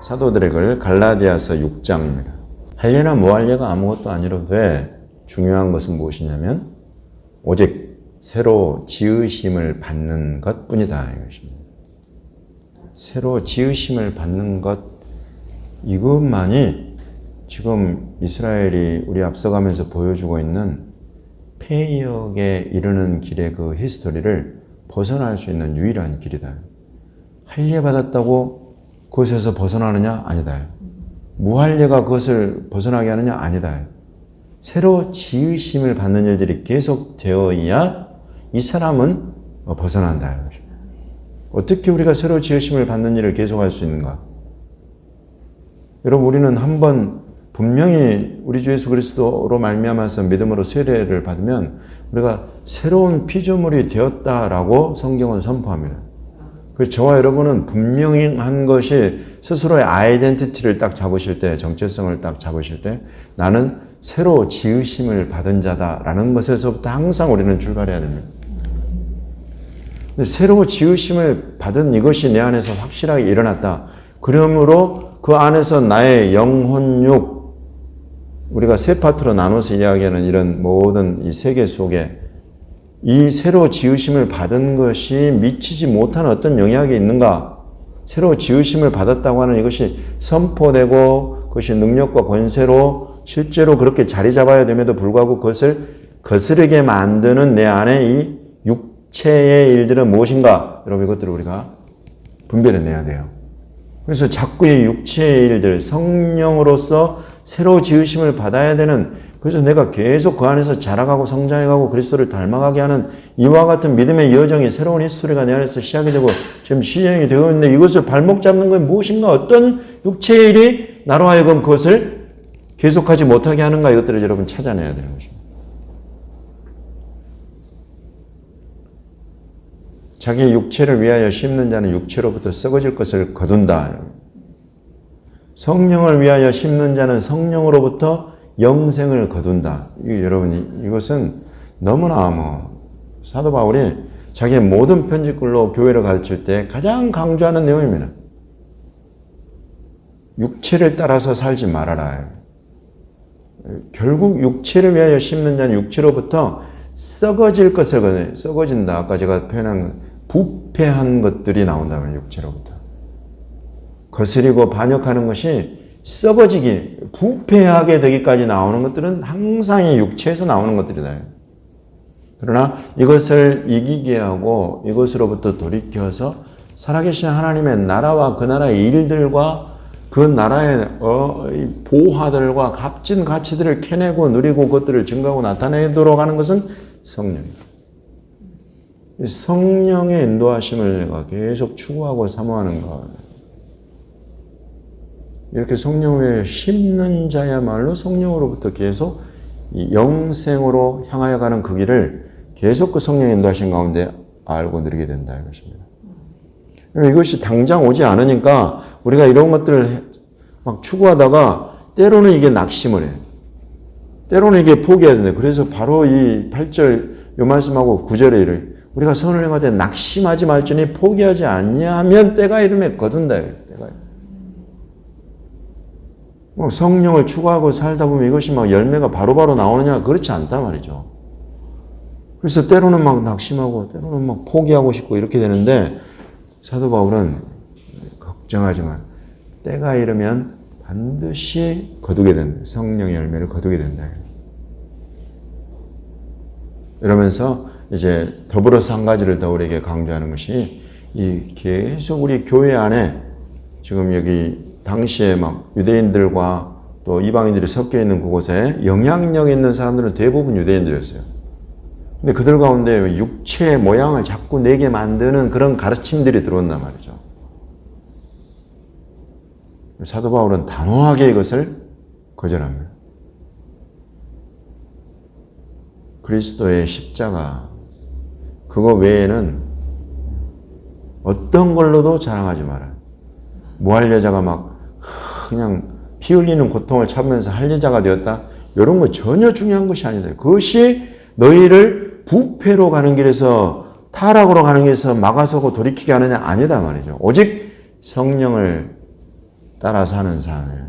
사도들의 글 갈라디아서 6장입니다. 할례나 무할례가 아무것도 아니라도 돼. 중요한 것은 무엇이냐면 오직 새로 지으심을 받는 것뿐이다 이것입니다. 새로 지으심을 받는 것 이것만이 지금 이스라엘이 우리 앞서가면서 보여주고 있는 폐역에 이르는 길의 그 히스토리를 벗어날 수 있는 유일한 길이다. 할례 받았다고 그것에서 벗어나느냐? 아니다. 무할례가 그것을 벗어나게 하느냐? 아니다. 새로 지으심을 받는 일들이 계속 되어야 이 사람은 벗어난다. 어떻게 우리가 새로 지으심을 받는 일을 계속할 수 있는가? 여러분, 우리는 한번 분명히 우리 주 예수 그리스도로 말미암아서 믿음으로 세례를 받으면 우리가 새로운 피조물이 되었다라고 성경은 선포합니다. 그래서 저와 여러분은 분명한 것이 스스로의 아이덴티티를 딱 잡으실 때, 정체성을 딱 잡으실 때 나는 새로 지으심을 받은 자다라는 것에서부터 항상 우리는 출발해야 됩니다. 새로 지으심을 받은 이것이 내 안에서 확실하게 일어났다. 그러므로 그 안에서 나의 영혼육, 우리가 세 파트로 나눠서 이야기하는 이런 모든 이 세계 속에 이 새로 지으심을 받은 것이 미치지 못한 어떤 영향이 있는가? 새로 지으심을 받았다고 하는 이것이 선포되고 그것이 능력과 권세로 실제로 그렇게 자리 잡아야 됨에도 불구하고 그것을 거스르게 만드는 내 안에 이 육체의 일들은 무엇인가? 여러분 이것들을 우리가 분별해내야 돼요. 그래서 자꾸 이 육체의 일들, 성령으로서 새로 지으심을 받아야 되는, 그래서 내가 계속 그 안에서 자라가고 성장해가고 그리스도를 닮아가게 하는 이와 같은 믿음의 여정이 새로운 히스토리가 내 안에서 시작이 되고 지금 시행이 되고 있는데 이것을 발목 잡는 건 무엇인가? 어떤 육체의 일이 나로 하여금 그것을 계속하지 못하게 하는가? 이것들을 여러분 찾아내야 되는 것입니다. 자기 육체를 위하여 심는 자는 육체로부터 썩어질 것을 거둔다. 성령을 위하여 심는 자는 성령으로부터 영생을 거둔다. 여러분 이것은 너무나 사도 바울이 자기의 모든 편지글로 교회를 가르칠 때 가장 강조하는 내용입니다. 육체를 따라서 살지 말아라. 결국 육체를 위하여 심는 자는 육체로부터 썩어질 것을 거둔다. 썩어진다. 아까 제가 표현한 부패한 것들이 나온다면 육체로부터. 거스리고 반역하는 것이 썩어지기, 부패하게 되기까지 나오는 것들은 항상 이 육체에서 나오는 것들이다. 그러나 이것을 이기게 하고 이것으로부터 돌이켜서 살아계신 하나님의 나라와 그 나라의 일들과 그 나라의 보화들과 값진 가치들을 캐내고 누리고 그것들을 증거하고 나타내도록 하는 것은 성령입니다. 성령의 인도하심을 내가 계속 추구하고 사모하는 것. 이렇게 성령을 심는 자야말로 성령으로부터 계속 영생으로 향하여 가는 그 길을 계속 그 성령의 인도하신 가운데 알고 누리게 된다 이것입니다. 이것이 당장 오지 않으니까 우리가 이런 것들을 막 추구하다가 때로는 이게 낙심을 해요. 때로는 이게 포기해야 된다. 그래서 바로 이 8절 요 말씀하고 9절에 이르 우리가 선을 행하되 낙심하지 말지니 포기하지 아니하면 때가 이르매 거둔다. 때가 성령을 추구하고 살다 보면 이것이 막 열매가 바로바로 나오느냐? 그렇지 않단 말이죠. 그래서 때로는 막 낙심하고 때로는 막 포기하고 싶고 이렇게 되는데 사도 바울은 걱정하지 마. 때가 이르면 반드시 거두게 된다. 성령의 열매를 거두게 된다. 이러면서 이제 더불어서 한 가지를 더 우리에게 강조하는 것이 이 계속 우리 교회 안에 지금 여기 당시에 막 유대인들과 또 이방인들이 섞여 있는 그곳에 영향력 있는 사람들은 대부분 유대인들이었어요. 근데 그들 가운데 육체의 모양을 자꾸 내게 만드는 그런 가르침들이 들어온단 말이죠. 사도 바울은 단호하게 이것을 거절합니다. 그리스도의 십자가, 그거 외에는 어떤 걸로도 자랑하지 마라. 무할례자가 막 그냥 피 흘리는 고통을 참으면서 할례자가 되었다. 이런 거 전혀 중요한 것이 아니다. 그것이 너희를 부패로 가는 길에서 타락으로 가는 길에서 막아서고 돌이키게 하느냐? 아니다 말이죠. 오직 성령을 따라 사는 삶이에요.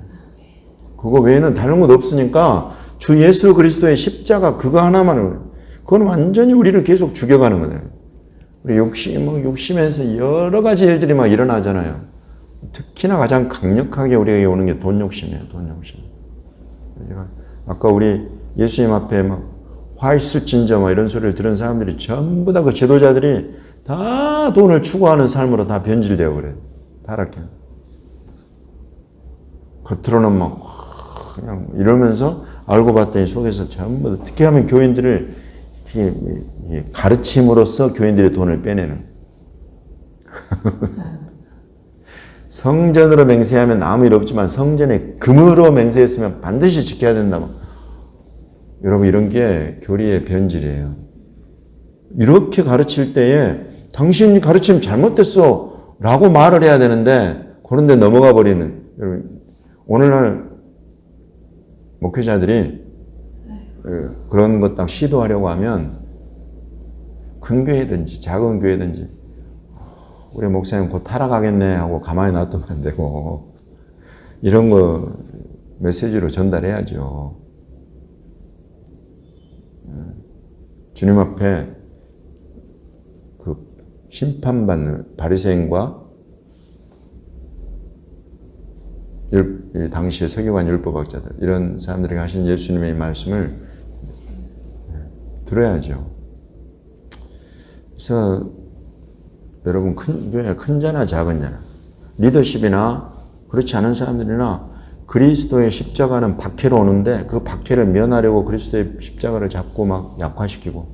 그거 외에는 다른 것 없으니까 주 예수 그리스도의 십자가 그거 하나만을, 그건 완전히 우리를 계속 죽여가는 거예요. 우리 욕심에서 여러 가지 일들이 막 일어나잖아요. 특히나 가장 강력하게 우리에게 오는 게 돈 욕심이에요. 돈 욕심. 아까 우리 예수님 앞에 막 화 있을진저 막 이런 소리를 들은 사람들이 전부 다 그 지도자들이 다 돈을 추구하는 삶으로 다 변질되어 버려요. 타락해. 겉으로는 막 그냥 이러면서 알고 봤더니 속에서 전부 다, 특히 하면 교인들을 가르침으로써 교인들의 돈을 빼내는. 성전으로 맹세하면 아무 일 없지만 성전에 금으로 맹세했으면 반드시 지켜야 된다. 여러분, 이런 게 교리의 변질이에요. 이렇게 가르칠 때에 당신 가르침 잘못됐어 라고 말을 해야 되는데 그런데 넘어가 버리는. 여러분, 오늘날 목회자들이 그런 것 딱 시도하려고 하면 큰 교회든지 작은 교회든지 우리 목사님 곧 타락하겠네 하고 가만히 놔두면 안 되고 이런 거 메시지로 전달해야죠. 주님 앞에 그 심판받는 바리새인과 당시의 서기관 율법학자들 이런 사람들이 하신 예수님의 말씀을 들어야죠. 그래서 여러분, 큰 자나 작은 자나 리더십이나 그렇지 않은 사람들이나 그리스도의 십자가는 박해로 오는데 그 박해를 면하려고 그리스도의 십자가를 잡고 막 약화시키고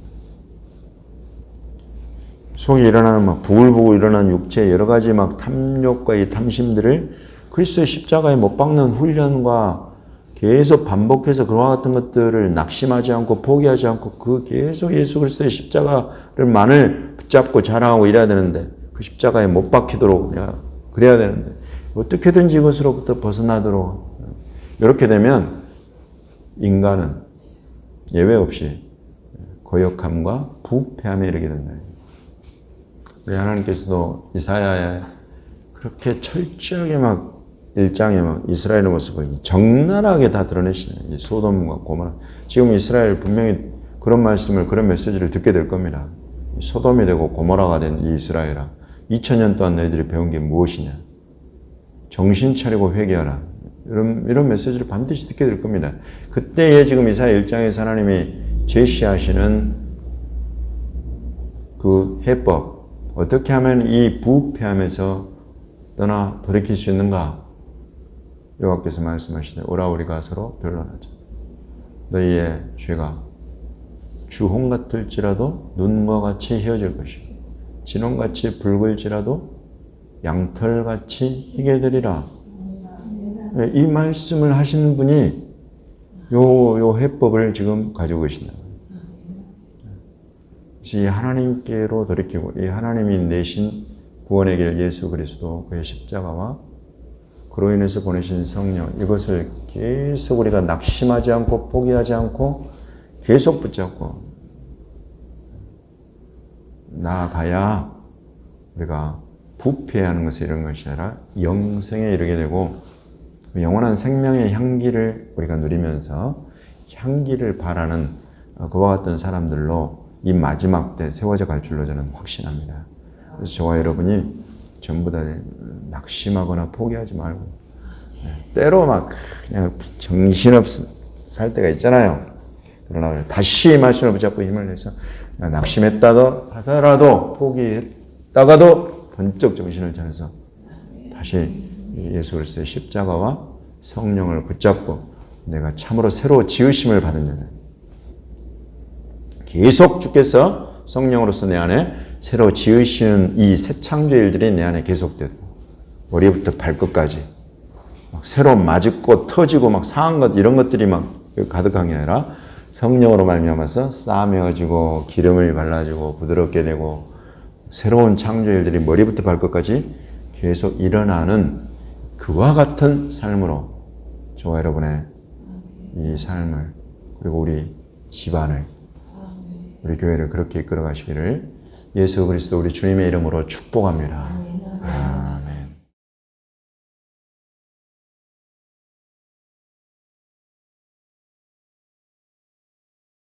속에 일어나는 막 부글부글 일어나는 육체의 여러 가지 막 탐욕과 이 탐심들을 그리스도의 십자가에 못 박는 훈련과 계속 반복해서 그와 같은 것들을 낙심하지 않고 포기하지 않고 그 계속 예수 그리스도의 십자가를만을 붙잡고 자랑하고 이래야 되는데 그 십자가에 못 박히도록 내가 그래야 되는데 어떻게든지 이것으로부터 벗어나도록 이렇게 되면 인간은 예외 없이 거역함과 부패함에 이르게 된다. 우리 하나님께서도 이사야에 그렇게 철저하게 막 1장에 막 이스라엘의 모습을 적나라하게 다 드러내시네요. 소돔과 고모라. 지금 이스라엘 분명히 그런 말씀을, 그런 메시지를 듣게 될 겁니다. 소돔이 되고 고모라가 된 이 이스라엘아, 2000년 동안 너희들이 배운 게 무엇이냐? 정신 차리고 회개하라. 이런 메시지를 반드시 듣게 될 겁니다. 그때에 지금 이사야 1장에서 하나님이 제시하시는 그 해법, 어떻게 하면 이 부패함에서 떠나 돌이킬 수 있는가? 여호와께서 말씀하시되 오라 우리가 서로 변론하자. 너희의 죄가 주홍 같을지라도 눈과 같이 휘어질 것이고 진홍같이 붉을지라도 양털같이 희게 되리라. 이 말씀을 하시는 분이 요 해법을 지금 가지고 계신다. 이 하나님께로 돌이키고 이 하나님이 내신 구원의 길 예수 그리스도 그의 십자가와 그로 인해서 보내신 성령, 이것을 계속 우리가 낙심하지 않고 포기하지 않고 계속 붙잡고 나아가야 우리가 부패하는 것이 이런 것이 아니라 영생에 이르게 되고 영원한 생명의 향기를 우리가 누리면서 향기를 바라는 그와 같은 사람들로 이 마지막 때 세워져 갈 줄로 저는 확신합니다. 그래서 저와 여러분이 전부 다 낙심하거나 포기하지 말고 때로 막 그냥 정신없이 살 때가 있잖아요. 그러나 다시 말씀을 붙잡고 힘을 내서 낙심했다도 하더라도 포기했다가도 번쩍 정신을 차려서 다시 예수 그리스도의 십자가와 성령을 붙잡고 내가 참으로 새로 지으심을 받은 자는 계속 주께서 성령으로서 내 안에 새로 지으시는 이 새 창조의 일들이 내 안에 계속되고 머리부터 발끝까지 막 새로 맞고 터지고 막 상한 것 이런 것들이 막 가득한 게 아니라 성령으로 말미암아서 싸매어지고 기름을 발라지고 부드럽게 되고 새로운 창조의 일들이 머리부터 발끝까지 계속 일어나는 그와 같은 삶으로 저와 여러분의 이 삶을 그리고 우리 집안을 우리 교회를 그렇게 이끌어 가시기를 예수 그리스도 우리 주님의 이름으로 축복합니다.